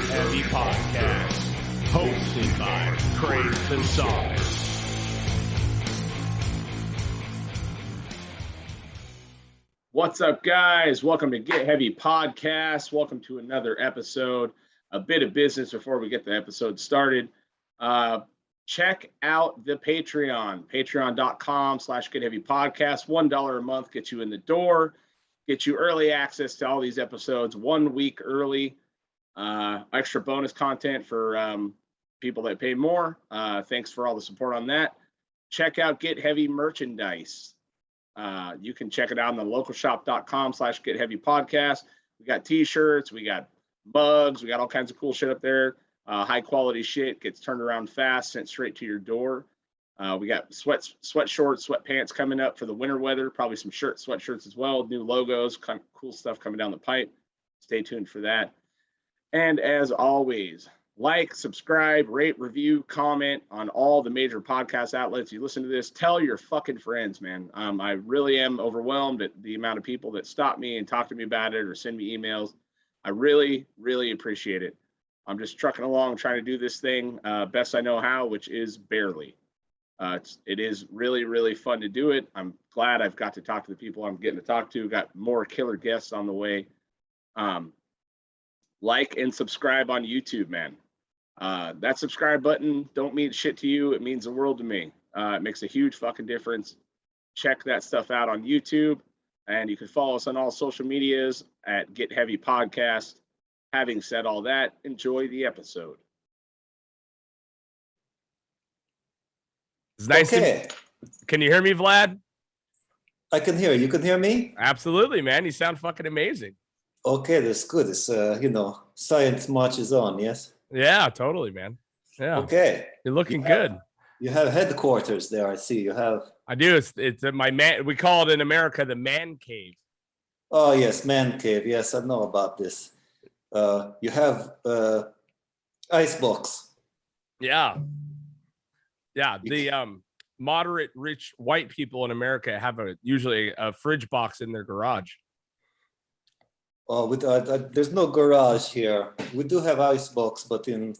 Heavy Podcast, hosted by Craig Gonzalez. What's up, guys? Welcome to Get Heavy Podcast. Welcome to another episode. A bit of business before we get the episode started. Check out the Patreon, patreon.com/GetHeavyPodcast. $1 a month gets you in the door, gets you early access to all these episodes 1 week early. Extra bonus content for people that pay more. Thanks for all the support on that. Check out Get Heavy merchandise. You can check it out on the localshop.com/GetHeavyPodcast. We got t-shirts, we got mugs, we got all kinds of cool shit up there. High quality shit gets turned around fast, sent straight to your door. We got sweat shorts, sweatpants coming up for the winter weather. Probably some sweatshirts as well. New logos, kind of cool stuff coming down the pipe. Stay tuned for that. And as always, like, subscribe, rate, review, comment on all the major podcast outlets. You listen to this, tell your fucking friends, man. I really am overwhelmed at the amount of people that stop me and talk to me about it or send me emails. I really, really appreciate it. I'm just trucking along, trying to do this thing best I know how, which is barely. It is really, really fun to do it. I'm glad I've got to talk to the people I'm getting to talk to. Got more killer guests on the way. Like and subscribe on YouTube, man. That subscribe button don't mean shit to you. It means the world to me. It makes a huge fucking difference. Check that stuff out on YouTube. And you can follow us on all social medias at Get Heavy Podcast. Having said all that, enjoy the episode. It's nice. Okay. Can you hear me, Vlad? I can hear you. You can hear me? Absolutely, man. You sound fucking amazing. Okay, that's good. It's science marches on, yes? Yeah, totally, man. Yeah. Okay. You're looking good. You have headquarters there, I see. You have. I do. It's my man. We call it in America the man cave. Oh, yes, man cave. Yes, I know about this. You have icebox. Yeah. Yeah. The moderate rich white people in America have usually a fridge box in their garage. Oh, there's no garage here. We do have icebox, but in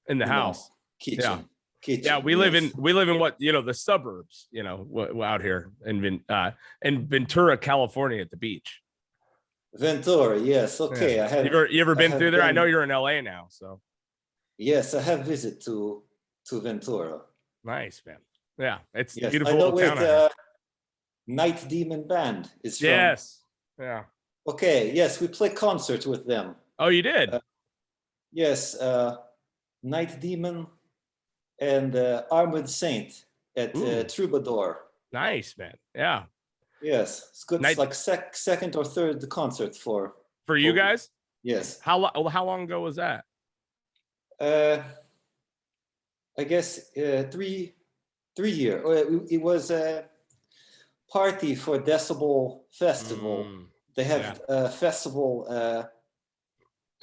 the house. Kitchen. Yeah. Kitchen. Yeah, we live in what, the suburbs, out here in Ventura, California, at the beach. Ventura, yes. Okay. Yeah. You ever been through there? I know you're in LA now, so. Yes, I have visit to Ventura. Nice, man. Yeah, it's yes, beautiful. I know town where Night Demon Band is from. Yes. Yeah. Okay. Yes, we play concerts with them. Oh, you did? Yes. Night Demon and Armored Saint at Troubadour. Nice, man. Yeah. Yes, it's good. It's like second or third concert for you guys. Yes. How long ago was that? I guess 3 years. It was a party for Decibel Festival. They have a festival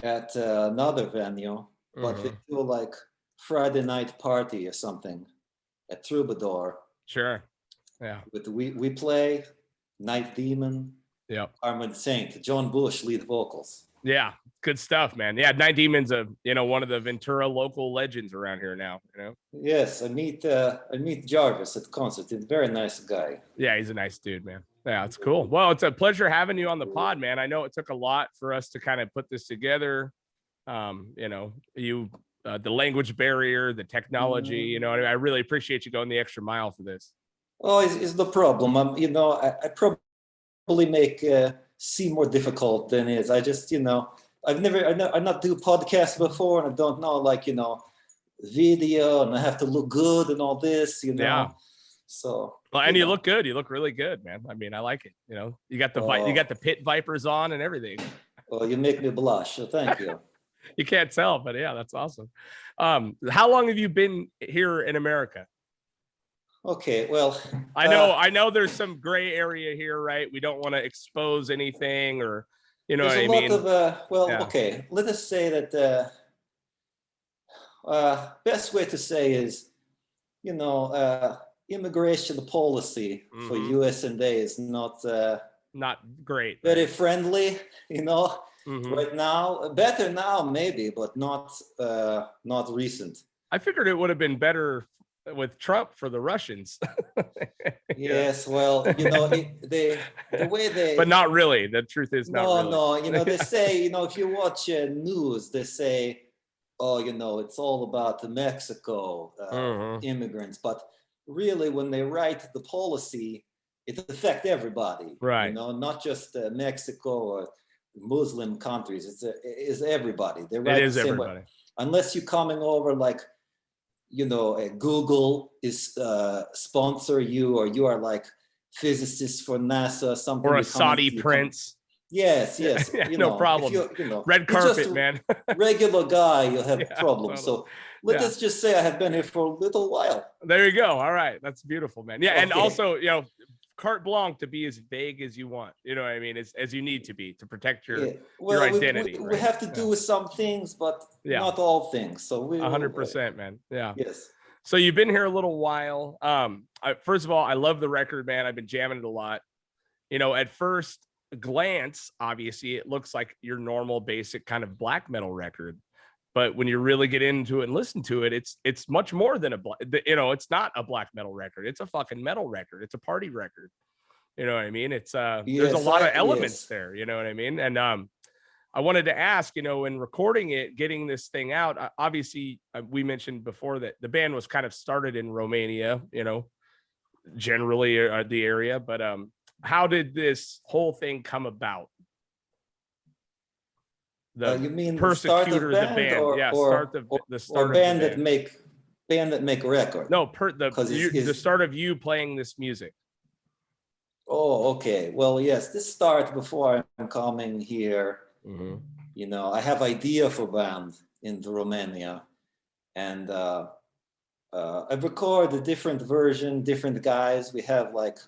at another venue, but they do like Friday night party or something at Troubadour. Sure. Yeah. But we play Night Demon. Yep. Armored Saint, John Bush lead vocals. Yeah, good stuff, man. Yeah, Night Demon's one of the Ventura local legends around here now. Yes, I meet Jarvis at the concert. He's a very nice guy. Yeah, he's a nice dude, man. Yeah, it's cool. Well, it's a pleasure having you on the pod, man. I know it took a lot for us to kind of put this together. The language barrier, the technology. I really appreciate you going the extra mile for this. Oh, it's the problem. I probably make seem more difficult than it is. I just, I've not do podcasts before, and I don't know, video, and I have to look good and all this, Yeah. So. Well, and you look good. You look really good, man. I mean, I like it. You got the pit vipers on and everything. Oh, you make me blush. So thank you. You can't tell, but yeah, that's awesome. How long have you been here in America? Okay, well, I know there's some gray area here, right? We don't want to expose anything, or what I mean. There's a lot of okay. Let us say that best way to say is, immigration policy for US&A is not not great. very Right? friendly, you know. Mhm. Right now, better now maybe, but not recent. I figured it would have been better with Trump for the Russians. Yeah. Yes, well, you know, the way they, But not really. The truth is not really. no, you know, they say, you know, if you watch news, they say, oh, you know, it's all about the Mexico Mhm. immigrants, but really, when they write the policy, it affects everybody, you Right. know, not just Mexico or Muslim countries. It's everybody. They It write is the same way. everybody. Unless you're coming over like, you know, Google is sponsor you, or you are like physicist for NASA, something. Or a you come Saudi into- you come- prince. Yes, Yeah, yes. yeah, you no know, problem. If you know, Red you're just carpet, a man. regular guy, you'll have Yeah, problems. totally. So let Yeah. us just say I have been here for a little while. There you go. All right. That's beautiful, man. Yeah. And Okay. also, you know, carte blanche to be as vague as you want. You know what I mean? As you need to be to protect your Yeah. Well, identity. we right? have to do with some things, but Yeah. not all things. So we 100%, man. Yeah. Yes. So you've been here a little while. First of all, I love the record, man. I've been jamming it a lot. You know, at first glance, obviously, it looks like your normal, basic kind of black metal record. But when you really get into it and listen to it, it's much more than it's not a black metal record. It's a fucking metal record. It's a party record. You know what I mean? It's there's a Yes, lot of elements yes. there. You know what I mean? And I wanted to ask, you know, in recording it, getting this thing out, obviously, we mentioned before that the band was kind of started in Romania, you know, generally the area. But how did this whole thing come about? You mean the start of Persecutor, band, the band, or yeah, or, the start or of band the that make a record? No, 'Cause the start of you playing this music. Oh, okay. Well, yes, this started before I'm coming here. Mm-hmm. You know, I have idea for band in Romania, and I record a different version, different guys. We have like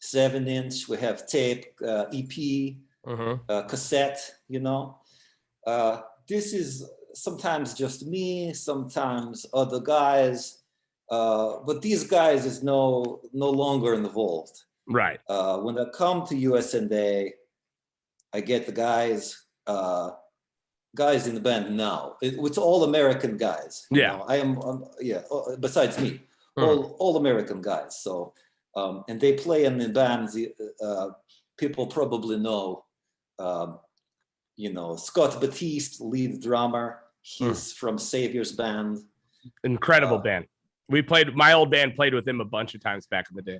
7-inch, we have tape, EP, Mm-hmm. cassette, you know. This is sometimes just me, sometimes other guys, but these guys is no longer involved. Right. When I come to USA, I get the guys in the band now. It's all American guys. You know? I am, besides me, all American guys. So, and they play in the bands. People probably know, you know, Scott Batiste, lead drummer. He's from Savior's band. Incredible band. My old band played with him a bunch of times back in the day.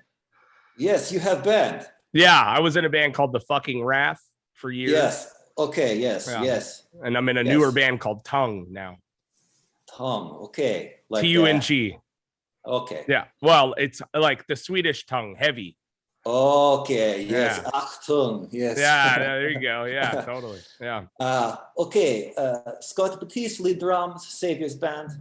Yes, you have band. Yeah, I was in a band called The Fucking Wrath for years. Yes. Okay. Yes. Yeah. Yes. And I'm in a newer band called Tongue now. Tongue. Okay. Like Tung. Okay. Yeah. Well, it's like the Swedish tongue, heavy. Okay. Yes. Yeah. Achtung. Yes. Yeah. There you go. Yeah. Totally. Yeah. Okay. Scott Batiste, lead drums, Savior's band.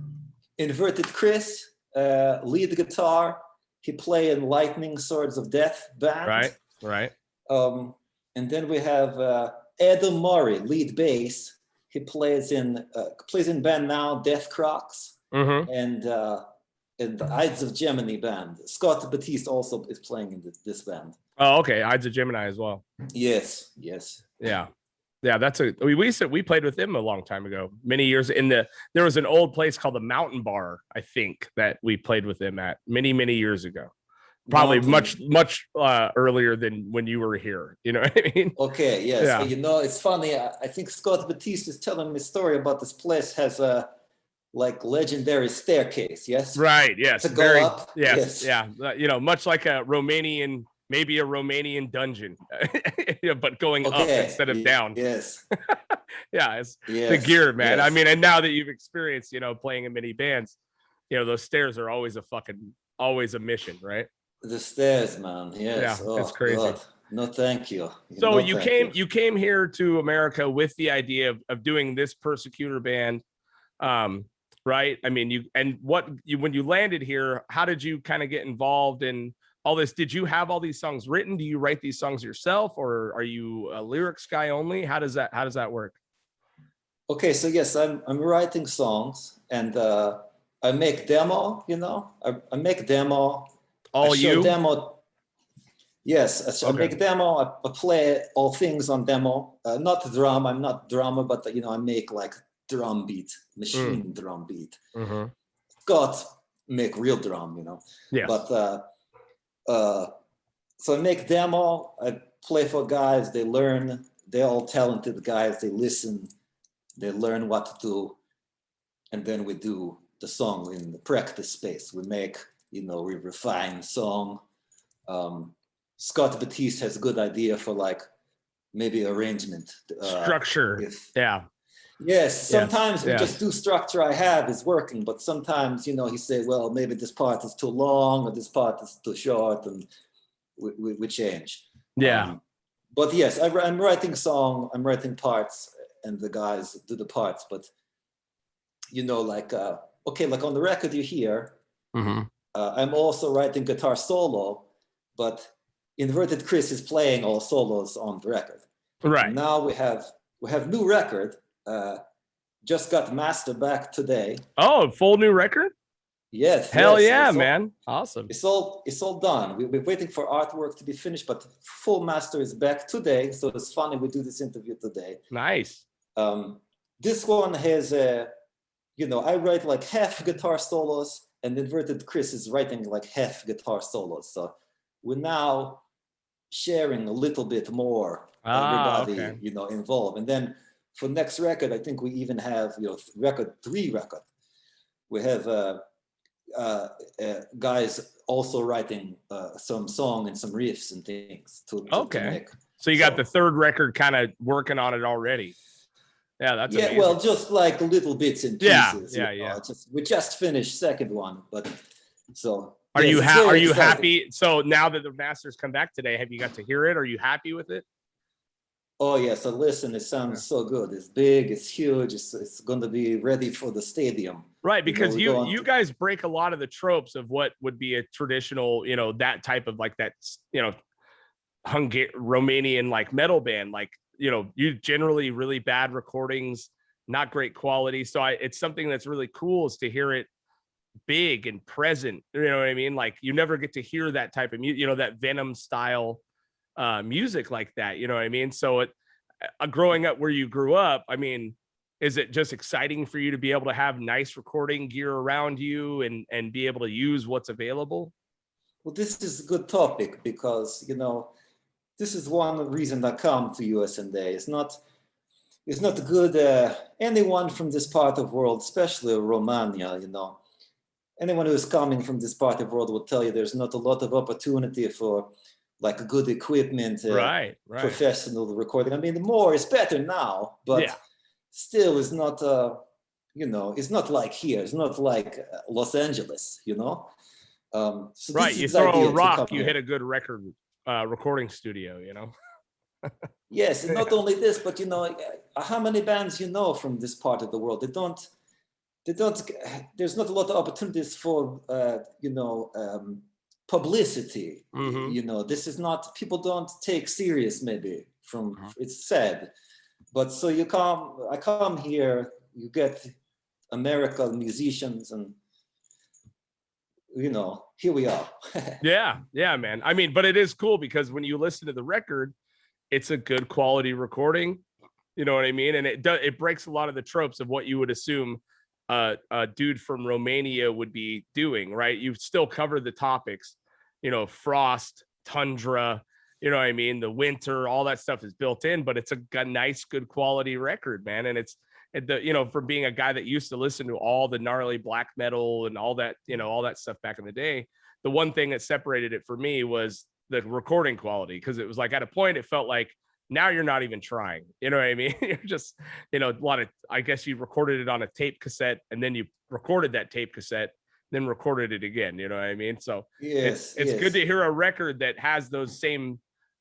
Inverted Chris, lead guitar. He played in Lightning Swords of Death band. Right. And then we have Adam Murray, lead bass. He plays in band now, Death Crocs, and the Ides of Gemini band. Scott Batiste also is playing in this band. Oh, okay. Ides of Gemini as well. Yes. Yeah. We played with him a long time ago, many years there was an old place called the Mountain Bar, I think, that we played with him at many years ago. Probably much earlier than when you were here. You know what I mean? Okay, yes. Yeah. You know, it's funny. I think Scott Batiste is telling me a story about this place has a like legendary staircase. Yes. Right. Yes. To go up. Yes. Yeah. You know, much like maybe a Romanian dungeon, but going up instead of down. Yes. Yeah. It's the gear, man. I mean, and now that you've experienced, you know, playing in many bands, you know, those stairs are always a mission, right? The stairs, man. Yes. Yeah, it's crazy. God. No, thank you. So you came here to America with the idea of doing this Persecutor band, right? I mean, when you landed here, how did you kind of get involved in all this? Did you have all these songs written? Do you write these songs yourself, or are you a lyrics guy only? How does that work? Okay, so yes, I'm writing songs, and I make demo. You know, I make demo. Demo. Yes, I Okay. make demo. I play all things on demo. Not drum. I'm not drummer, but I make like drum beat, machine drum beat. Mm-hmm. Scott make real drum, Yes. But so I make demo. I play for guys. They learn. They're all talented guys. They listen. They learn what to do, and then we do the song in the practice space. We make, we refine song. Scott Batiste has a good idea for like maybe arrangement. Structure. Yes, sometimes we Yes. just do structure I have is working, but sometimes, he say, well, maybe this part is too long or this part is too short, and we change. Yeah. But yes, I'm writing song, I'm writing parts, and the guys do the parts, but like on the record you hear, I'm also writing guitar solo, but Inverted Chris is playing all solos on the record. Right. And now we have new record, just got master back today. Oh, full new record? Yes. Hell yes. yeah, man. Awesome. It's all done. We're waiting for artwork to be finished, but full master is back today. So it's funny we do this interview today. Nice. This one has I write like half guitar solos, and Inverted Chris is writing like half guitar solos. So we're now sharing a little bit more, everybody, involved. And then for next record, I think we even have, record 3. We have guys also writing some song and some riffs and things to make. So you got the third record kind of working on it already. Yeah, that's amazing. Well, just like little bits and pieces. Yeah. We just finished second one, but so. Are you happy? So now that the masters come back today, have you got to hear it? Are you happy with it? Oh yeah, so listen, it sounds so good. It's big, it's huge. It's going to be ready for the stadium. Right, because you guys break a lot of the tropes of what would be a traditional, that type of like that, Romanian like metal band. Like, you generally really bad recordings, not great quality. So it's something that's really cool is to hear it big and present. You know what I mean? Like you never get to hear that type of music, that Venom style music like that. You know what I mean? So growing up where you grew up, I mean, is it just exciting for you to be able to have nice recording gear around you and be able to use what's available? Well, this is a good topic because, this is one reason I come to USA. It's not good. Anyone from this part of the world, especially Romania, anyone who is coming from this part of the world will tell you there's not a lot of opportunity for like good equipment, right. Professional recording. I mean, the more is better now, but still it's not, it's not like here. It's not like Los Angeles, So right. You throw a rock, you hit a good recording studio, Yes, and not only this, but how many bands from this part of the world? They don't. There's not a lot of opportunities for publicity. This is not, people don't take serious maybe from it's sad, but so I come here, you get American musicians, and here we are. yeah, man. I mean, but it is cool because when you listen to the record, it's a good quality recording. You know what I mean? And it breaks a lot of the tropes of what you would assume a dude from Romania would be doing, right? You've still covered the topics, frost, tundra, you know what I mean? The winter, all that stuff is built in, but it's a nice, good quality record, man. And it's, from being a guy that used to listen to all the gnarly black metal and all that, all that stuff back in the day, the one thing that separated it for me was the recording quality. Cause it was like, at a point, it felt like, now you're not even trying, you know what I mean? You're just, a lot of, I guess you recorded it on a tape cassette and then you recorded that tape cassette, then recorded it again. You know what I mean? So it's good to hear a record that has those same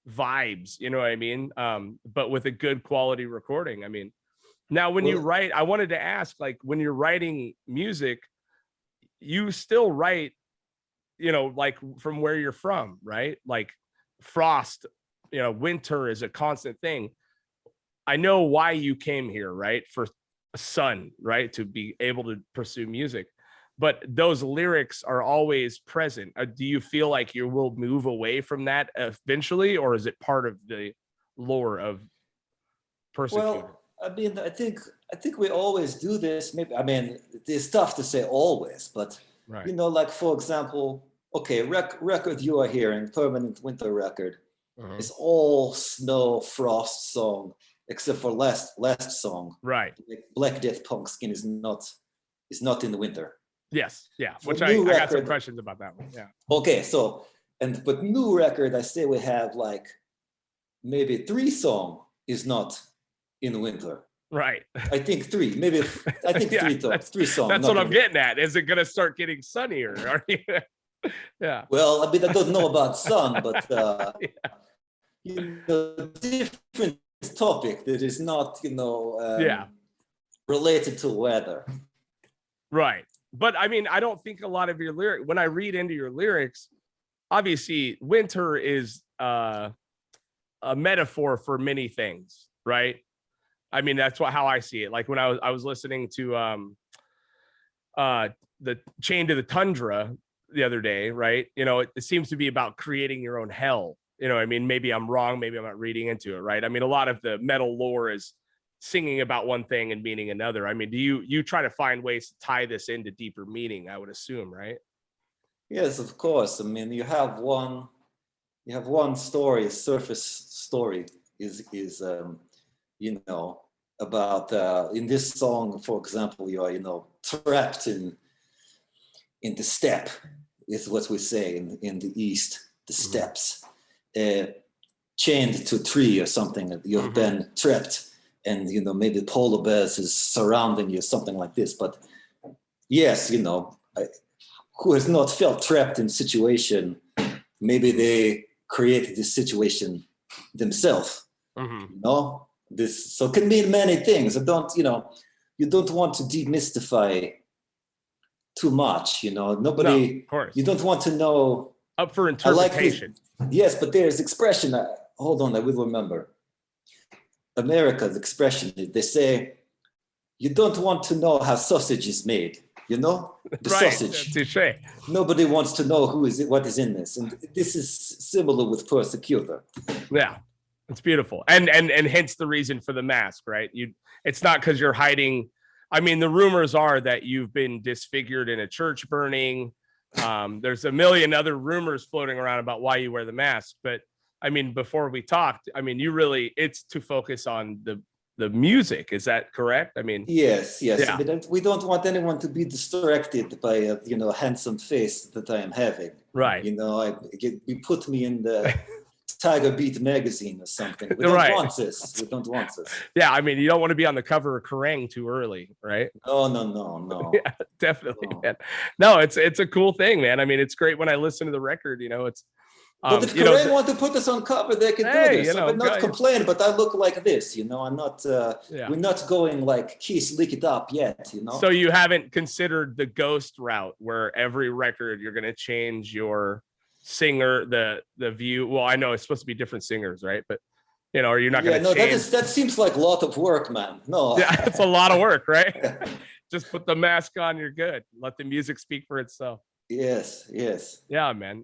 vibes, you know what I mean? But with a good quality recording. I mean, now when you write, I wanted to ask, like when you're writing music, you still write, like from where you're from, right? Like frost, winter is a constant thing. I know why you came here, right? For sun, right? To be able to pursue music. but those lyrics are always present. Do you feel like you will move away from that eventually, or is it part of the lore of Persecutor? Well, I mean, I think we always do this. Maybe, I mean, it's tough to say always, but Right. you know, like for example, okay, record you are hearing, Permanent Winter record, it's all snow frost song except for last song. Right. Like Black Death Pumpkin is not in the winter. Yes. Yeah. For Which I got some questions about that one. Yeah. Okay, so but new record, I say we have like maybe 3 song is not in winter. Right. I think 3, maybe I think Yeah, 3 songs. That's what I'm getting at. Is it going to start getting sunnier? Are you? Yeah. Well, I mean, I don't know about sun, but you know, different topic that is not, you know, related to weather. Right. But I mean, I don't think a lot of your lyrics, when I read into your lyrics, obviously winter is a metaphor for many things, right? I mean, that's how I see it. Like when I was listening to the Chain to the Tundra the other day, right? You know, it seems to be about creating your own hell. You know, I mean, maybe I'm wrong, maybe I'm not reading into it, right? I mean, a lot of the metal lore is singing about one thing and meaning another. I mean, do you try to find ways to tie this into deeper meaning, I would assume, right? Yes, of course. I mean, you have one story, surface story is you know, about in this song, for example, you are, you know, trapped in the steppe, is what we say in the East, the steppes, chained to a tree or something. You've been trapped, and you know, maybe polar bears is surrounding you, something like this. But yes, you know, who has not felt trapped in situation? Maybe they created this situation themselves. You know, this so it can mean many things. I don't, you know, you don't want to demystify too much. You know, nobody. No, of course. You don't want to know. Up for interpretation. Yes, but there's expression. Hold on, I will remember. America's expression. They say, you don't want to know how sausage is made. You know, the sausage. Touché. Nobody wants to know what is in this, and this is similar with Persecutor. Yeah, it's beautiful, and hence the reason for the mask, right? It's not because you're hiding. I mean, the rumors are that you've been disfigured in a church burning. There's a million other rumors floating around about why you wear the mask, but I mean, before we talked, I mean, it's to focus on the music. Is that correct? I mean, yes. Yeah. We don't want anyone to be distracted by a, you know, handsome face that I am having. Right. You know, you put me in the Tiger Beat magazine or something. We don't want this. We don't want this. Yeah, I mean, you don't want to be on the cover of Kerrang too early, right? No. Yeah, definitely, No. man. No, it's a cool thing, man. I mean, it's great when I listen to the record. You know, it's. But if Kerrang want to put us on cover, they can do this. You know, I would not complain, but I look like this. You know, I'm not. We're not going like Kiss Lick It Up yet. You know. So you haven't considered the ghost route, where every record you're going to change your singer, the view. Well, I know it's supposed to be different singers, right? But you know, are you not going to change? That seems like a lot of work, man. No. Yeah, it's a lot of work, right? Just put the mask on, you're good. Let the music speak for itself. Yes. Yeah, man.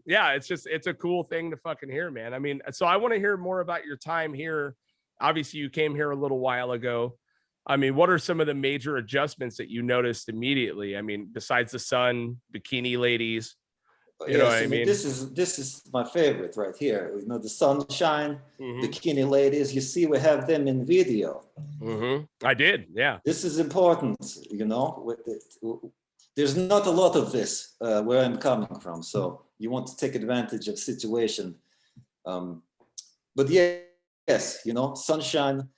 Yeah, it's a cool thing to fucking hear, man. I mean, so I want to hear more about your time here. Obviously, you came here a little while ago. I mean, what are some of the major adjustments that you noticed immediately? I mean, besides the sun, bikini ladies, you know what I mean? This is my favorite right here. You know, the sunshine, bikini ladies. You see, we have them in video. I did, yeah. This is important, you know. There's not a lot of this where I'm coming from, so you want to take advantage of situation. But yes, you know, sunshine.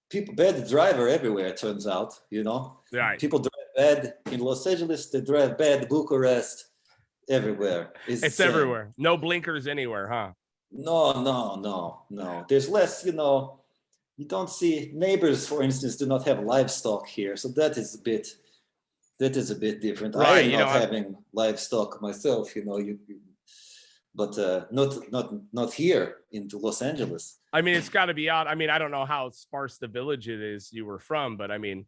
People bad driver everywhere. It turns out, you know, Right. People drive bad in Los Angeles. They drive bad Bucharest. Everywhere. It's everywhere. No blinkers anywhere, huh? No. There's less, you know. You don't see neighbors, for instance, do not have livestock here, so that is a bit different. Right, I'm not having livestock myself, you know. But not here in Los Angeles. I mean, it's got to be out. I mean, I don't know how sparse the village it is you were from, but I mean,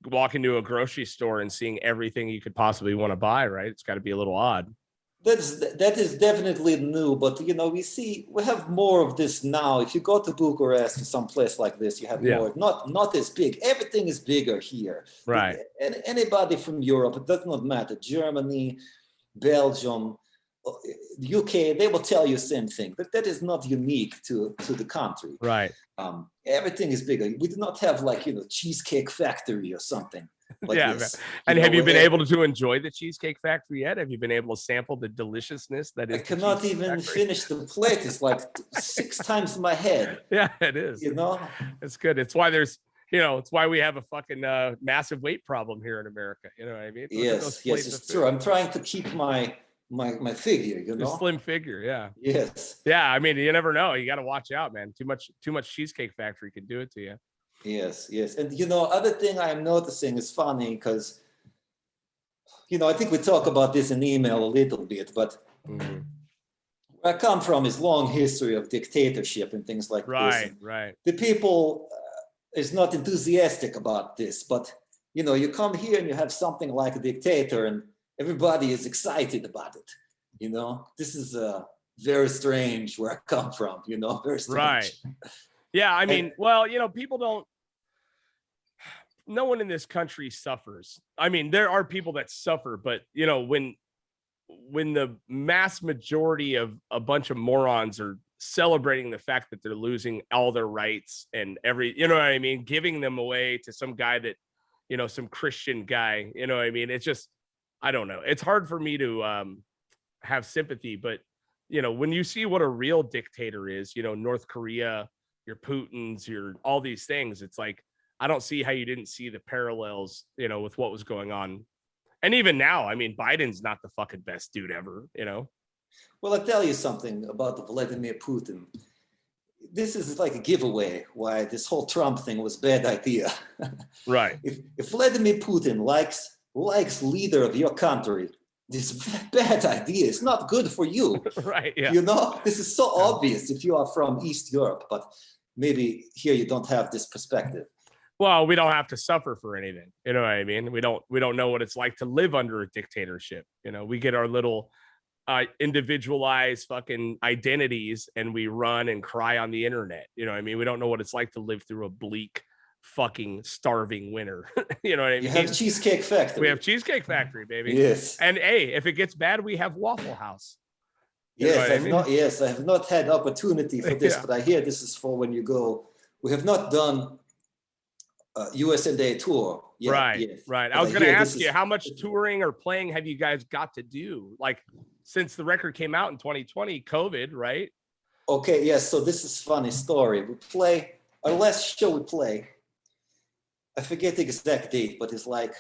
walk into a grocery store and seeing everything you could possibly want to buy, right? It's got to be a little odd. That is definitely new, but we have more of this now. If you go to Bucharest or someplace like this, you have more. Not as big. Everything is bigger here. Right. And anybody from Europe, it does not matter. Germany, Belgium, UK, they will tell you the same thing. But that is not unique to the country. Right. Everything is bigger. We do not have Cheesecake Factory or something. Like this. And have you been able to enjoy the Cheesecake Factory yet? Have you been able to sample the deliciousness that is? I cannot even finish the plate. It's like 6 times my head. Yeah, it is. It's good. It's why there's, it's why we have a fucking massive weight problem here in America. You know what I mean? Yes, it's true. I'm trying to keep my figure. The slim figure. Yeah. Yes. Yeah. I mean, you never know. You got to watch out, man. Too much Cheesecake Factory can do it to you. Yes. And other thing I'm noticing is funny because, I think we talk about this in email a little bit, but where I come from is long history of dictatorship and things like this. Right. The people is not enthusiastic about this, but you come here and you have something like a dictator and everybody is excited about it. This is very strange where I come from, very strange. Right. Yeah, I mean, people don't. No one in this country suffers. I mean, there are people that suffer, but when the mass majority of a bunch of morons are celebrating the fact that they're losing all their rights and giving them away to some guy that, some Christian guy, it's just, I don't know. It's hard for me to have sympathy, but when you see what a real dictator is, North Korea, your Putin's, your all these things, it's like, I don't see how you didn't see the parallels, with what was going on. And even now, I mean, Biden's not the fucking best dude ever, Well, I'll tell you something about Vladimir Putin. This is like a giveaway why this whole Trump thing was a bad idea. Right. If Vladimir Putin likes leader of your country, this is a bad idea. It's not good for you. Right. Yeah. This is so obvious if you are from East Europe, but maybe here you don't have this perspective. Well, we don't have to suffer for anything. You know what I mean? We don't know what it's like to live under a dictatorship. We get our little individualized fucking identities and we run and cry on the internet. You know what I mean? We don't know what it's like to live through a bleak fucking starving winter. You know what I mean? You have Cheesecake Factory. We have Cheesecake Factory, baby. Yes. And hey, if it gets bad, we have Waffle House. I have not had opportunity for this, but I hear this is for when you go. We have not done USA tour yet. Right. I was going to ask you, how much touring or playing have you guys got to do? Like, since the record came out in 2020, COVID, right? Okay, yes. So this is funny story. Our last show we play, I forget the exact date, but it's like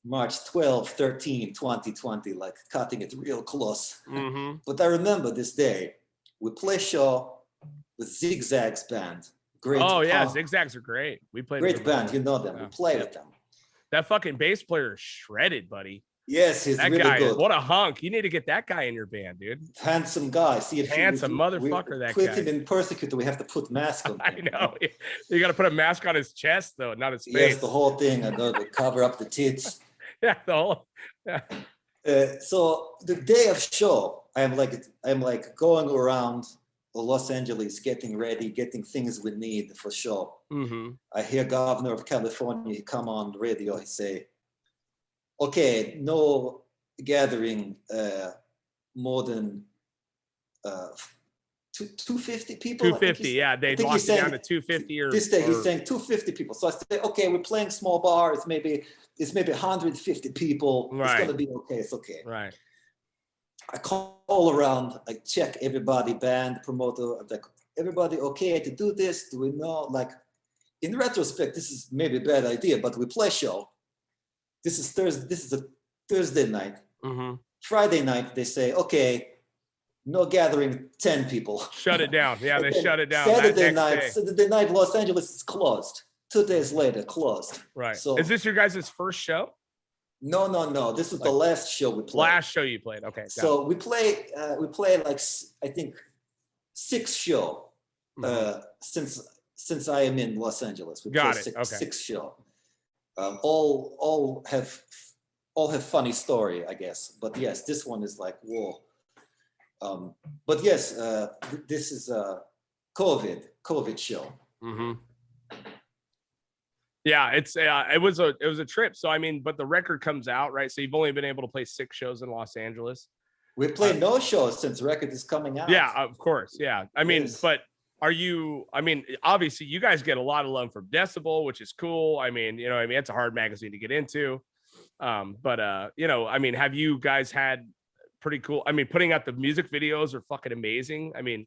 March 12, 13, 2020, like cutting it real close. Mm-hmm. But I remember this day. We play show with Zigzag's band. Great. Oh yeah, Zigzags are great. We played great band, them. We play with them. That fucking bass player is shredded, buddy. Yes, he's that really guy, good. What a hunk. You need to get that guy in your band, dude. Handsome guy. See if handsome motherfucker, that guy. Put him in Persecutor, we have to put mask on him. I know. You got to put a mask on his chest, though, not his face. Yes, the whole thing. I know, to cover up the tits. Yeah, the whole. Yeah. So the day of show, I'm like going around Los Angeles, getting ready, getting things we need for show. Mm-hmm. I hear Governor of California, he come on the radio, he say, okay, no gathering more than 250 people. 250, yeah, they locked it down to 250. This day he's saying 250 people. So I say, okay, we're playing small bar. It's maybe 150 people. Right. It's gonna be okay. It's okay. Right. I call around, I check everybody, band, promoter, I'm like, everybody okay to do this? Do we know? Like, in retrospect, this is maybe a bad idea, but we play show. This is a Thursday night. Mm-hmm. Friday night, they say, okay, no gathering 10 people. Shut it down. Yeah, they shut it down. Saturday night, Los Angeles is closed. 2 days later, closed. Right. So, is this your guys' first show? No. This is the last show we played. Last show you played. Okay. So we play like, I think 6 show since I am in Los Angeles. We got play it. Okay. 6 show. All have funny story, I guess. But yes, this one is like whoa. But yes, this is a COVID show. Mm-hmm. Yeah, it was a trip. So I mean, but the record comes out, right? So you've only been able to play 6 shows in Los Angeles. We played no shows since the record is coming out. Yeah, of course. Yeah. I mean, Yes. but are you, I mean, obviously you guys get a lot of love from Decibel, which is cool. I mean, you know, I mean, it's a hard magazine to get into. But you know, I mean, have you guys had pretty cool, I mean, putting out the music videos are fucking amazing. I mean,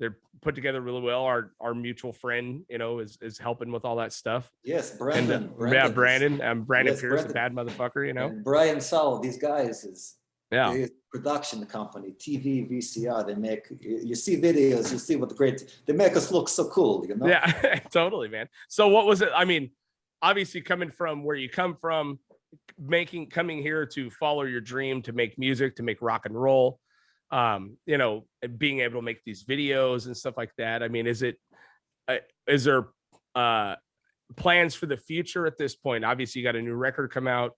they're put together really well. Our mutual friend, you know, is helping with all that stuff. Yes, Brandon. And, yeah, Brandon. Brandon Yes, Pierce, Brandon. the bad motherfucker, you know. And Brian Saul, these guys is Yeah. production company, TV, VCR. They make, you see videos, you see what great, they make us look so cool, you know? Yeah, totally, man. So what was it? I mean, obviously coming from where you come from, coming here to follow your dream, to make music, to make rock and roll, you know, being able to make these videos and stuff like that. I mean, is there plans for the future at this point? Obviously you got a new record come out.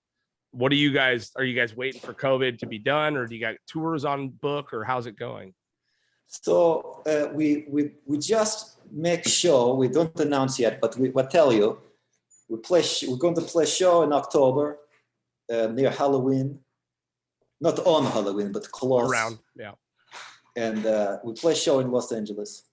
What are you guys waiting for COVID to be done, or do you got tours on book, or how's it going? So we just make show. We don't announce yet, but we tell you, we're going to play show in October near Halloween, not on Halloween, but close Around, yeah. And we play show in Los Angeles.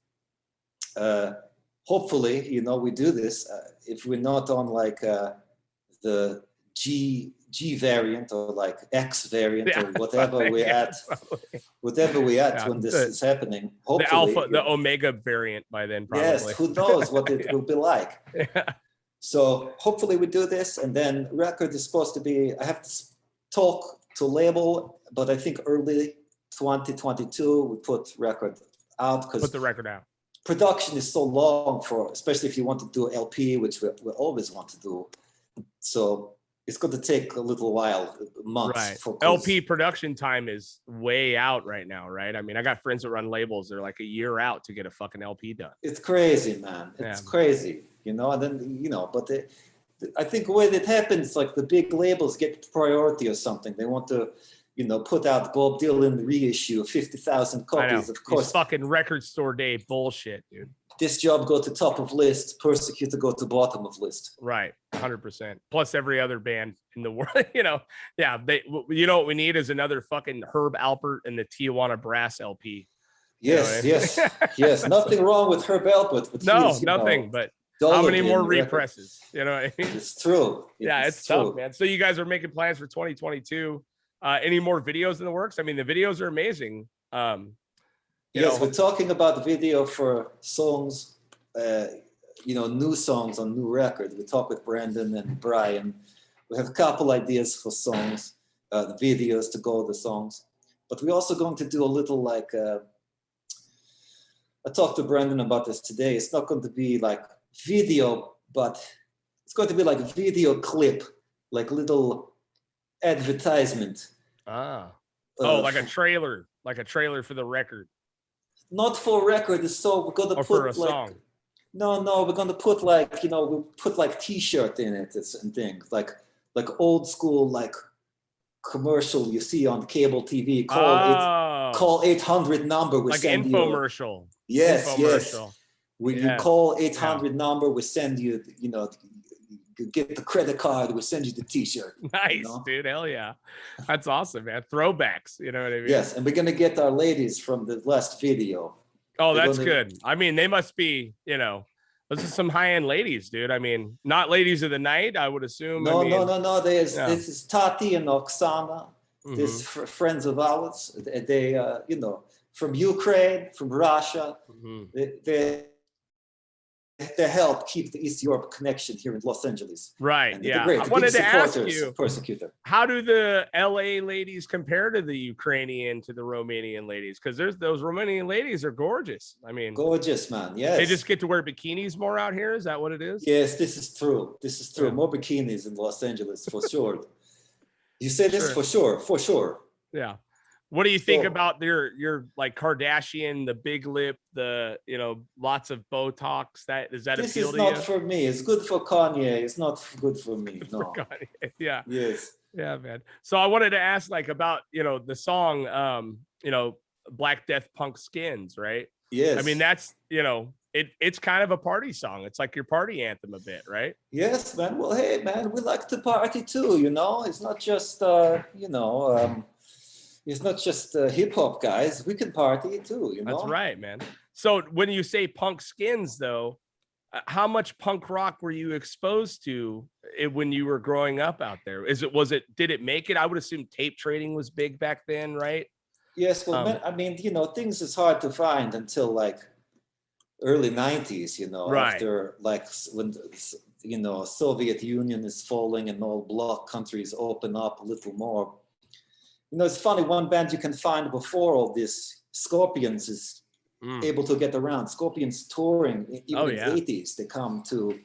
Hopefully, you know, we do this if we're not on like the G variant or like X variant, Yeah, or whatever we're at, Yeah, when this is happening. Hopefully, the alpha, the omega variant by then, probably. yes, who knows what it will be like. Yeah. So hopefully we do this, and then record is supposed to be, I have to talk to label, but I think early 2022 we put record out, because Put the record out. production is so long for, especially if you want to do LP, which we always want to do. So it's going to take a little while, months. Right. For LP production time is way out right now, right? I mean, I got friends that run labels. They're like a year out to get a fucking LP done. It's crazy, man. It's crazy, you know. And then, you know, but I think the way that happens, like the big labels get priority or something. They want to, you know, put out Bob Dylan reissue, 50,000 copies. Of course, it's fucking record store day bullshit, dude. This job go to top of list, Persecutor go to bottom of list. Right, 100%. Plus every other band in the world, you know. Yeah, you know what we need is another fucking Herb Alpert and the Tijuana Brass LP. Yes, you know what I mean? yes. Nothing wrong with Herb Alpert. But no, nothing. But how many more represses? You know what I mean? It's true. Yeah, it's tough, man. So you guys are making plans for 2022. Any more videos in the works? I mean, the videos are amazing. Yes, we're talking about the video for songs, you know, new songs on new record. We talk with Brandon and Brian. We have a couple ideas for songs, the videos to go with the songs. But we're also going to do a little like, I talked to Brandon about this today. It's not going to be like video, but it's going to be like a video clip, like little advertisement. Like a trailer for the record. Not for record, so we're gonna or put for a like song. no, we're gonna put like, you know, we'll put like T-shirt in it and things like old school like commercial you see on cable TV. Call 800 number. We like send infomercial. You, yes. When you call 800 number, we send you, you know, you get the credit card, we send you the T-shirt. Nice, you know? dude. Hell yeah. That's awesome, man. Throwbacks. You know what I mean? Yes, and we're gonna get our ladies from the last video. Oh, that's good. I mean, they must be, you know, those are some high-end ladies, dude. I mean, not ladies of the night, I would assume. No. This is Tati and Oksana. Mm-hmm. These friends of ours. They you know, from Ukraine, from Russia. Mm-hmm. They help keep the East Europe connection here in Los Angeles. Right. And Yeah. great. I wanted to ask you, Persecutor. how do the LA ladies compare to the Ukrainian, to the Romanian ladies? Because those Romanian ladies are gorgeous. I mean, gorgeous, man. Yes. They just get to wear bikinis more out here. Is that what it is? Yes, this is true. Yeah. More bikinis in Los Angeles for sure. You say this? For sure. Yeah. What do you think So, about your like Kardashian, the big lip, the lots of Botox? Does that this appeal is to not you? for me. It's good for Kanye. It's not good for me. For No. Kanye. Yeah. Yes. Yeah, man. So I wanted to ask like about, the song, Black Death Punk Skins, right? I mean, Yes. that's, it's kind of a party song. It's like your party anthem a bit, right? Yes, man. Well, hey, man, we like to party too, It's not just, it's not just hip hop guys. We can party too, That's right, man. So when you say punk skins, though, how much punk rock were you exposed to when you were growing up out there? Did it make it? I would assume tape trading was big back then, right? Yes, well, man, I mean, things is hard to find until like early 90s, Right. after like when, Soviet Union is falling and all bloc countries open up a little more. It's funny, one band you can find before all this, Scorpions, is able to get around. Scorpions touring, even in the 80s, they come to,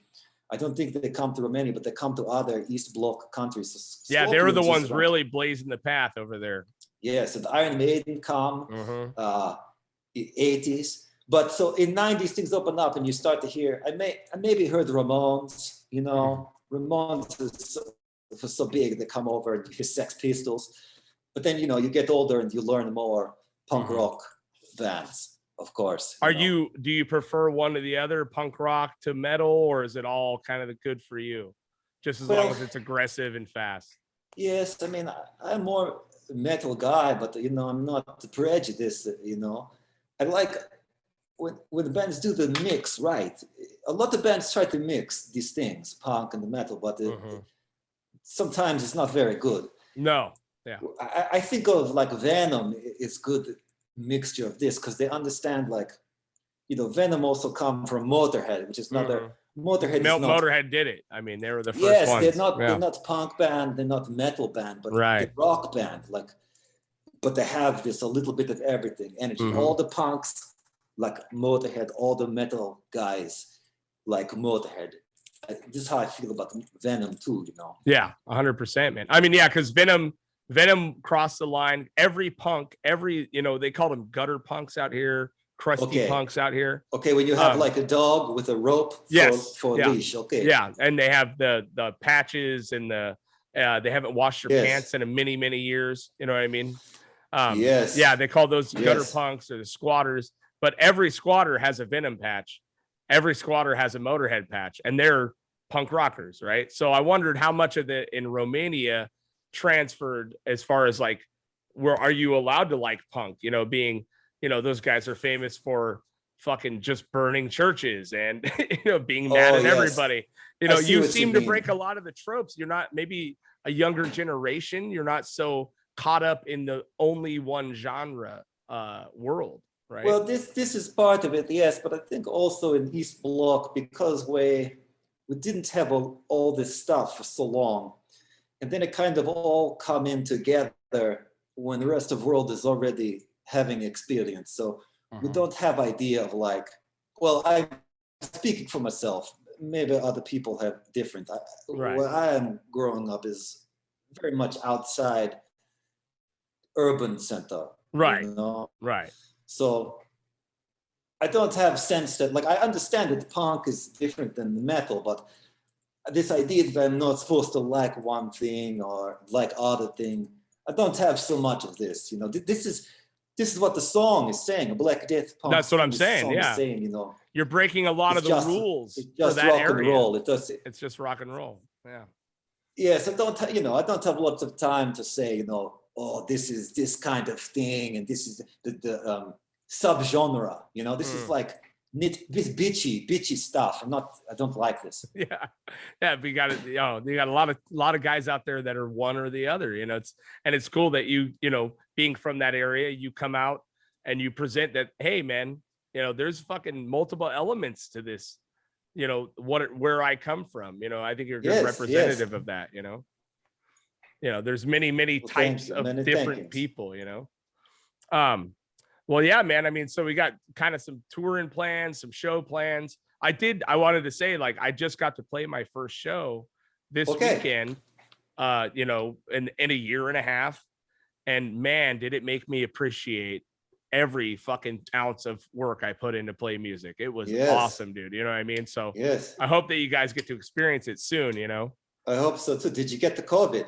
I don't think they come to Romania, but they come to other East Bloc countries. So yeah, they were the Scorpions ones really blazing the path over there. Yes, and Iron Maiden come, 80s. But so in 90s, things open up and you start to hear, I maybe heard Ramones, Ramones is so big, they come over and hear Sex Pistols. But then, you get older and you learn more punk rock bands, of course. Do you prefer one or the other, punk rock to metal, or is it all kind of good for you? Just as long as it's aggressive and fast. Yes, I mean, I'm more a metal guy, but, I'm not prejudiced, I like when the bands do the mix, right? A lot of bands try to mix these things, punk and the metal, but sometimes it's not very good. No. Yeah. I think of like Venom is good mixture of this because they understand like, Venom also come from Motorhead, which is another Motorhead. Motorhead did it. I mean, they were the first ones. Yes, they're not punk band, they're not metal band, but they're rock band. Like, but they have this a little bit of everything, energy. All the punks like Motorhead, all the metal guys like Motorhead. This is how I feel about Venom too, Yeah, 100%, man. I mean, yeah, because Venom crossed the line. Every punk, they call them gutter punks out here, crusty punks out here. Okay, when you have like a dog with a rope for a leash. Okay. Yeah, and they have the patches and they haven't washed their pants in many, many years. You know what I mean? Yeah, they call those gutter punks or the squatters. But every squatter has a Venom patch. Every squatter has a Motorhead patch, and they're punk rockers, right? So I wondered how much of it in Romania transferred as far as like, where are you allowed to like punk? Being, those guys are famous for fucking just burning churches and being mad at everybody. You seem to break a lot of the tropes. You're not, maybe a younger generation, you're not so caught up in the only one genre world. Right. Well, this is part of it, yes, but I think also in East Bloc, because we didn't have all this stuff for so long, and then it kind of all come in together when the rest of the world is already having experience. So we don't have idea of like, well, I'm speaking for myself. Maybe other people have different. Where I am growing up is very much outside urban center. Right. Right. So I don't have sense that, like, I understand that punk is different than metal, but this idea that I'm not supposed to like one thing or like other thing, I don't have so much of this. This is what the song is saying. A Black Death Punk. That's what I'm saying. Yeah. Saying, you're breaking a lot of the rules for that rock area. And roll. It's just rock and roll. Yeah. Yes, I don't have lots of time to say, oh, this is this kind of thing, and this is the subgenre. This is like this bitchy stuff. I don't like this. Yeah. We got it. You got a lot of guys out there that are one or the other. It's cool that you being from that area, you come out and you present that. Hey, man, there's fucking multiple elements to this. Where I come from. I think you're a good representative of that. There's many types of different people. Well, yeah, man. I mean, so we got kind of some touring plans, some show plans. I wanted to say, like, I just got to play my first show this weekend, in a year and a half. And man, did it make me appreciate every fucking ounce of work I put in to play music. It was awesome, dude. You know what I mean? So I hope that you guys get to experience it soon, you know? I hope so too. Did you get the COVID?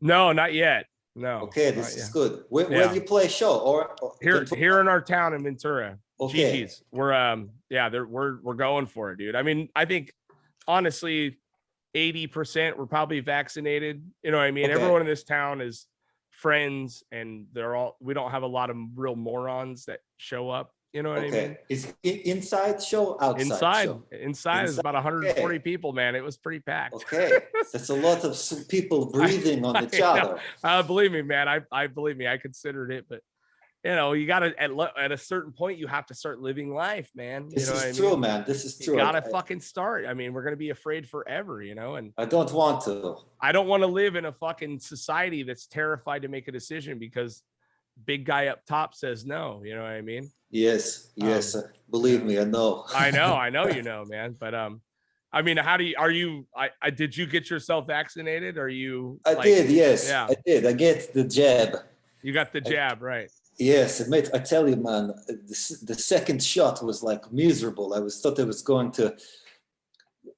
No, not yet. No. Okay, this is good. Where do you play a show? Or here in our town in Ventura. Okay. Gigi's. We're we're going for it, dude. I mean, I think honestly 80% were probably vaccinated. You know what I mean? Okay. Everyone in this town is friends, and we don't have a lot of real morons that show up. You know what I mean? Is it inside show, outside show? Inside is about 140 people, man. It was pretty packed. Okay, that's a lot of people breathing on each other. Believe me, man. I believe me. I considered it, but you know, you gotta at a certain point, you have to start living life, man. This you know is true, man. This is true. You gotta fucking start. I mean, we're gonna be afraid forever, you know. And I don't want to. I don't want to live in a fucking society that's terrified to make a decision because big guy up top says no. You know what I mean? Yes. Believe me, I know. I know, you know, man. But I mean, did you get yourself vaccinated? Are you? I did. Yes. Yeah. I did. I get the jab. You got the jab, right? Yes, mate. I tell you, man, the second shot was like miserable. Thought I was going to,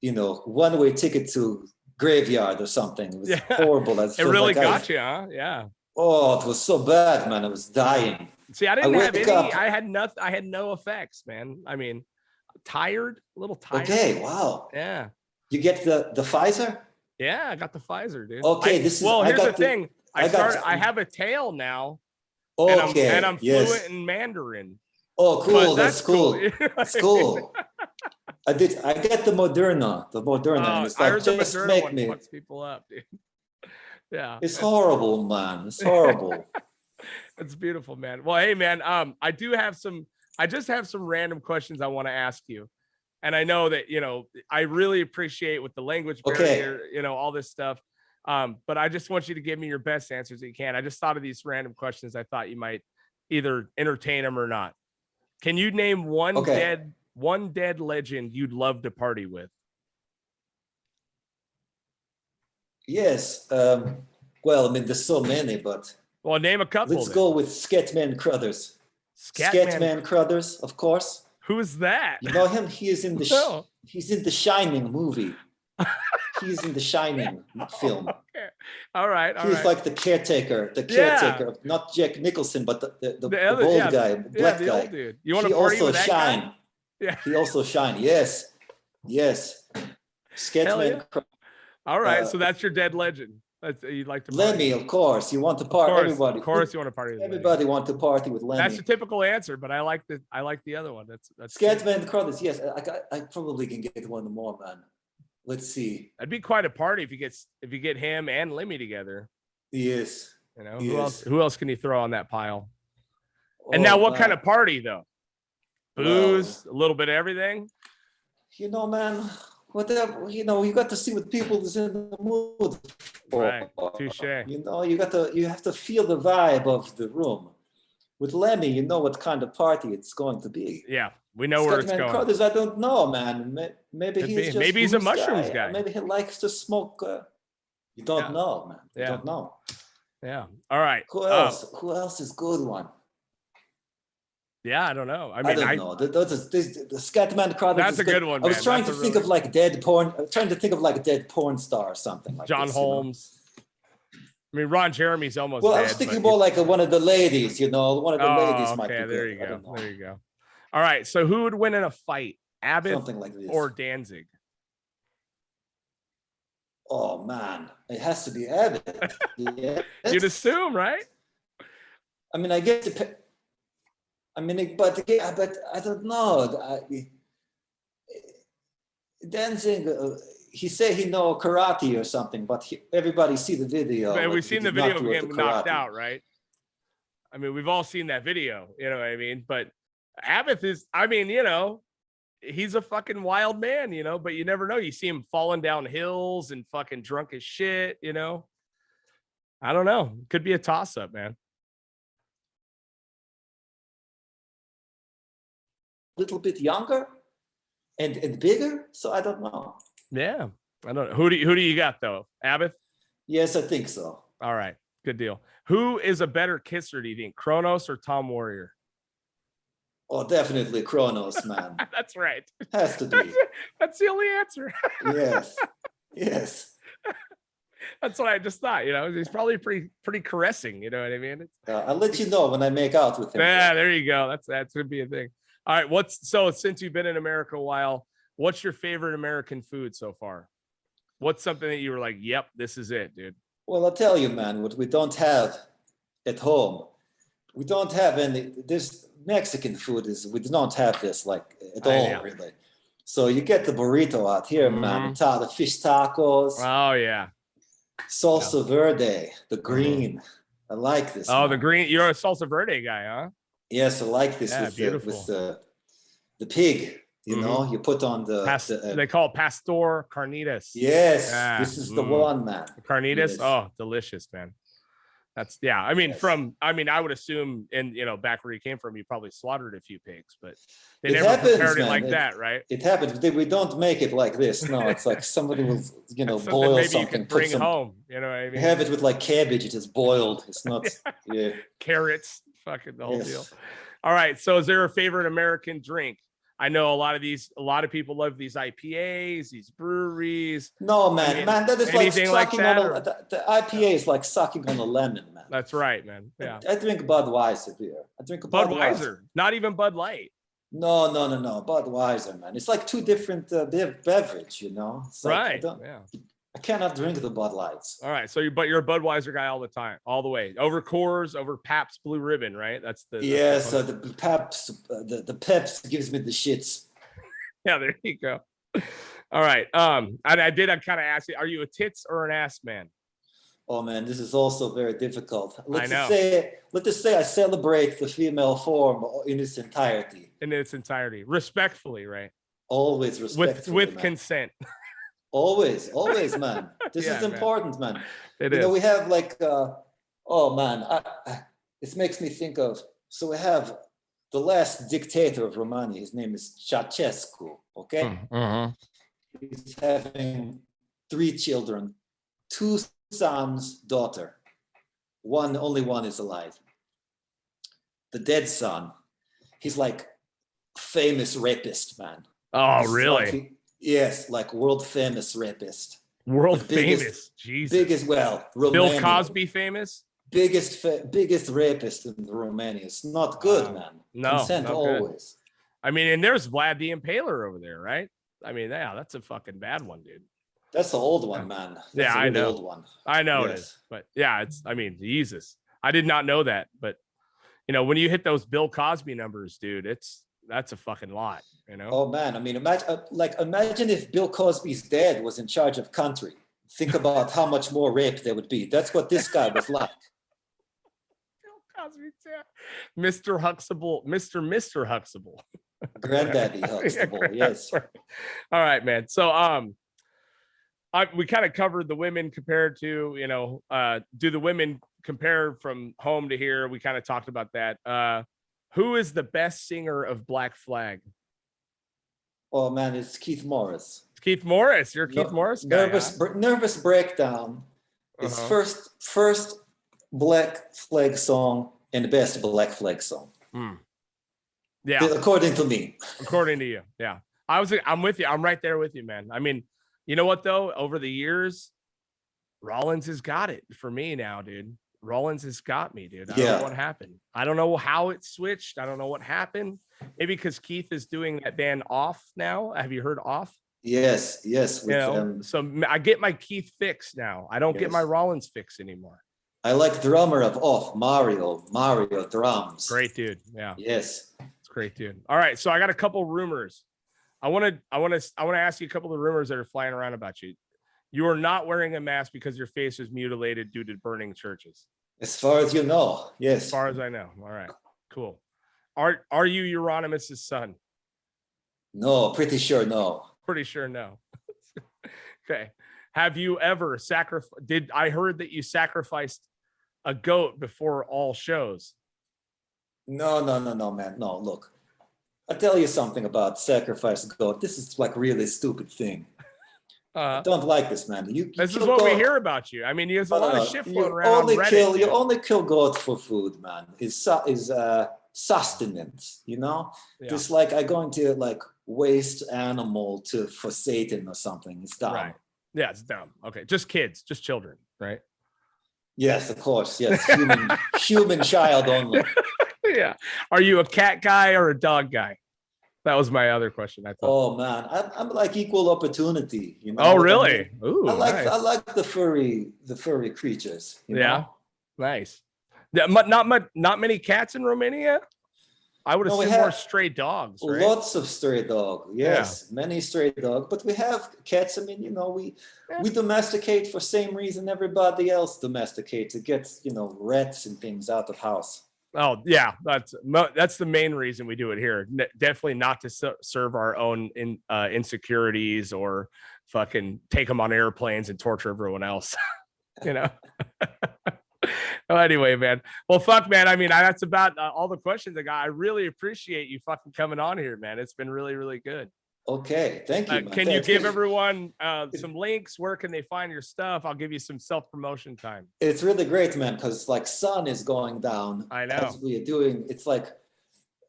one-way ticket to graveyard or something. It was horrible. It really got you, huh? Yeah. Oh, it was so bad, man. I was dying. See, I didn't have any. I had nothing. I had no effects, man. I mean, a little tired. Okay, wow. Yeah. You get the Pfizer? Yeah, I got the Pfizer, dude. Okay, here's the thing. I have a tail now. Okay. And I'm fluent in Mandarin. Oh, cool. That's cool. That's cool. I get the Moderna. And it's like, I heard the Moderna one fucks people up, dude. Yeah. It's horrible, man. It's horrible. It's beautiful, man. Well, hey, man, I just have some random questions I want to ask you. And I know that, I really appreciate with the language barrier, all this stuff. But I just want you to give me your best answers that you can. I just thought of these random questions. I thought you might either entertain them or not. Can you name one dead legend you'd love to party with? Yes. Well, I mean, there's so many, but name a couple. Let's go with Scatman Crothers. Scatman Crothers, of course. Who's that? You know him? He is in the he's in the Shining movie. He's in the Shining film. Okay. All right. He's like the caretaker, not Jack Nicholson, but the old guy, black guy. Old dude. You want to party with that guy? Yeah. He also shine. Yes. Scatman. Yeah. All right. So that's your dead legend. You'd like to party. Lemmy, of course. You want to party. Everybody. Of course, you want to party. Everybody want to party with Lemmy. That's the typical answer, but I like the other one. That's Scatman Crothers. Yes, I probably can get one more, man. Let's see. That'd be quite a party if you get him and Lemmy together. Yes. Who else can you throw on that pile? And now, what kind of party though? Booze, a little bit of everything. Man. Whatever, you got to see what people is in the mood for. Right. Touche. You have to feel the vibe of the room. With Lemmy, you know what kind of party it's going to be. Yeah, we know where it's going. Crothers, I don't know, man. Maybe he's a mushrooms guy. Maybe he likes to smoke. You don't know, man. You don't know. Yeah. All right. Who else? Who else is good one? Yeah, I don't know. I don't know. The Scatman Crothers. That's a good one. I was trying to think of like dead porn. I was trying to think of like a dead porn star or something like John Holmes. I mean, Ron Jeremy's almost. Well, dead, I was thinking more like one of the ladies. One of the ladies might be good. There you go. There you go. All right. So who would win in a fight, Abbott something like this, or Danzig? Oh man, it has to be Abbott. Yeah. You'd assume, right? I mean, I guess. But I don't know. Danzig, he said he know karate or something, but everybody see the video. Man, we've seen the video of him knocked out, right? I mean, we've all seen that video, you know what I mean? But Abbott is, he's a fucking wild man, but you never know. You see him falling down hills and fucking drunk as shit, I don't know. Could be a toss-up, man. Little bit younger and bigger, so I don't know. Yeah, I don't know. Who do you got though? Abbott? Yes, I think so. All right. Good deal. Who is a better kisser, do you think? Kronos or Tom Warrior? Oh, definitely Kronos, man. That's right. Has to be. That's the only answer. Yes. Yes. That's what I just thought. You know, he's probably pretty caressing. You know what I mean? I'll let you know when I make out with him. Yeah, there you go. That's gonna be a thing. All right. So since you've been in America a while, what's your favorite American food so far? What's something that you were like, yep, this is it, dude? Well, I'll tell you, man, what we don't have at home, we don't have any, this Mexican food we don't have this like at all, really. So you get the burrito out here, man, the fish tacos. Oh, yeah. Salsa verde, the green. I like this. Oh, man. the green. You're a salsa verde guy, huh? Yes, I like this with the pig. You know, you put on they call it pastor carnitas. Yes, this is the one, man. Carnitas. Yes. Oh, delicious, man. That's I mean, I would assume, and back where you came from, you probably slaughtered a few pigs, but they never prepared it like that, right? It happens. We don't make it like this. No, it's like somebody will, boil maybe something, you can bring home. You know what I mean? Have it with like cabbage. It is boiled. It's not. Carrots. Fucking the whole deal. All right. So, is there a favorite American drink? I know a lot of people love these IPAs, these breweries. No, man, that is like sucking on the IPA is like sucking on a lemon, man. That's right, man. Yeah. I drink Budweiser beer. I drink Budweiser, not even Bud Light. No, Budweiser, man. It's like two different beverage, It's like, right. I cannot drink the Bud Lights. All right. So you're a Budweiser guy all the time, all the way. Over Coors, over Pabst Blue Ribbon, right? That's the Pabst, the Pabst gives me the shits. Yeah, there you go. All right. I did kind of ask you, are you a tits or an ass man? Oh man, this is also very difficult. Let's just say I celebrate the female form in its entirety. Respectfully, right? Always respectfully. With consent. Always, man. This is important, man. It is. We have like, it makes me think of, so we have the last dictator of Romania. His name is Ceausescu, okay? He's having 3 children, 2 sons, daughter. Only one is alive. The dead son, he's like famous rapist, man. Oh, really? Yes, like world famous rapist. World famous, Jesus. Biggest, Romania. Bill Cosby famous. Biggest rapist in Romania. It's not good, man. No, consent always. Good. I mean, and there's Vlad the Impaler over there, right? I mean, that's a fucking bad one, dude. That's the old one, man. That's I know. Old one. I know it is, but Jesus. I did not know that, but when you hit those Bill Cosby numbers, dude, that's a fucking lot, Oh man, I mean, imagine if Bill Cosby's dad was in charge of country. Think about how much more rape there would be. That's what this guy was like. Bill Cosby's dad, Mr. Huxtable, Mr. Huxtable, Granddaddy Huxtable. Yes. Right. All right, man. So we kind of covered the women compared to do the women compare from home to here? We kind of talked about that. Who is the best singer of Black Flag? Oh man, it's Keith Morris. Keith Morris. You're a Keith Morris guy. Nervous Breakdown is first Black Flag song and best Black Flag song. Yeah, according to me. According to you, yeah. I'm with you. I'm right there with you, man. I mean, you know what though? Over the years, Rollins has got it for me now, dude. Rollins has got me, dude. I don't know what happened. I don't know how it switched. I don't know what happened. Maybe because Keith is doing that band Off now. Have you heard Off? Yes. So I get my Keith fix now. I don't get my Rollins fix anymore. I like drummer of Off, Mario drums. Great dude. Yeah. Yes. It's great dude. All right. So I got a couple rumors. I want to ask you a couple of rumors that are flying around about you. You are not wearing a mask because your face was mutilated due to burning churches. As far as you know, yes. As far as I know. All right, cool. Are you Euronymous' son? No, pretty sure no. Pretty sure no. Okay. Have you ever sacrificed? I heard that you sacrificed a goat before all shows. No, man. No, look. I'll tell you something about sacrifice goat. This is like really stupid thing. I don't like this, man. You This is kill what we goat- hear about you. I mean, there's a lot of shit floating you around on Reddit. you only kill goats for food, man. Is sustenance, you know? Yeah. Just like I'm going to like waste animal for Satan or something. It's dumb. Right. Yeah, it's dumb. Okay, just kids, just children, right? Yes, of course. Yes, human child only. Yeah. Are you a cat guy or a dog guy? That was my other question. I thought. Oh man, I'm like equal opportunity. You know. Oh, what I really? mean? Ooh, nice. I like the furry creatures. You Yeah, know? nice. Yeah, not many cats in Romania. I would No, we assume more have stray dogs, right? Lots of stray dog. Yes, many stray dog. But we have cats. I mean, you know, we domesticate for same reason everybody else domesticates. It gets, you know, rats and things out of house. Oh yeah, that's the main reason we do it here. Definitely not to serve our own insecurities or fucking take them on airplanes and torture everyone else. You know. Well, anyway, man. Well, fuck, man. I mean, that's about all the questions I got. I really appreciate you fucking coming on here, man. It's been really, really good. Okay, thank you. Can you give everyone some links? Where can they find your stuff? I'll give you some self-promotion time. It's really great, man, because like sun is going down. I know. As we are doing, it's like,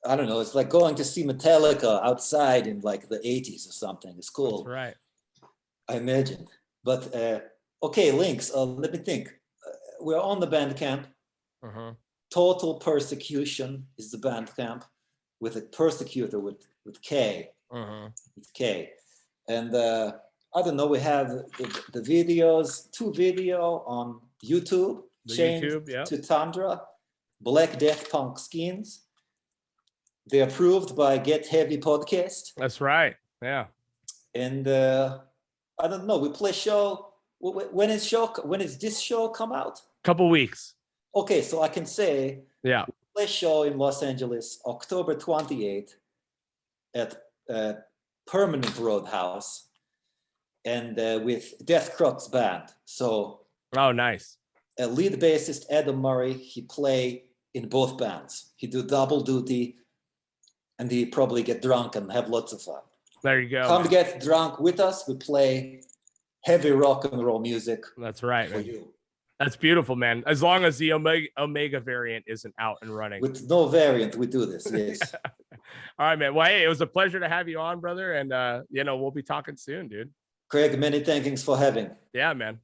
I don't know, it's like going to see Metallica outside in like the 80s or something. It's cool. That's right. I imagine. But okay, links. Let me think. We're on the Bandcamp. Total Persecution is the Bandcamp with a Persekutor with K. With K. And I don't know, we have the videos, 2 video on YouTube, changed to Tundra, Black Death Punk Skins. They're approved by Get Heavy Podcast. That's right. Yeah. And I don't know, we play show. When is this show come out? Couple weeks. Okay, so I can say we play show in Los Angeles, October 28th at Permanent Roadhouse, and with Death Crux Band. So nice. A lead bassist Adam Murray, he play in both bands. He do double duty, and he probably get drunk and have lots of fun. There you go. Come get drunk with us. We play heavy rock and roll music. That's right, for man. you. That's beautiful, man. As long as the Omega variant isn't out and running. With no variant, we do this. Yes. All right, man. Well, hey, it was a pleasure to have you on, brother. And we'll be talking soon, dude. Craig, many thanks for having. Yeah, man.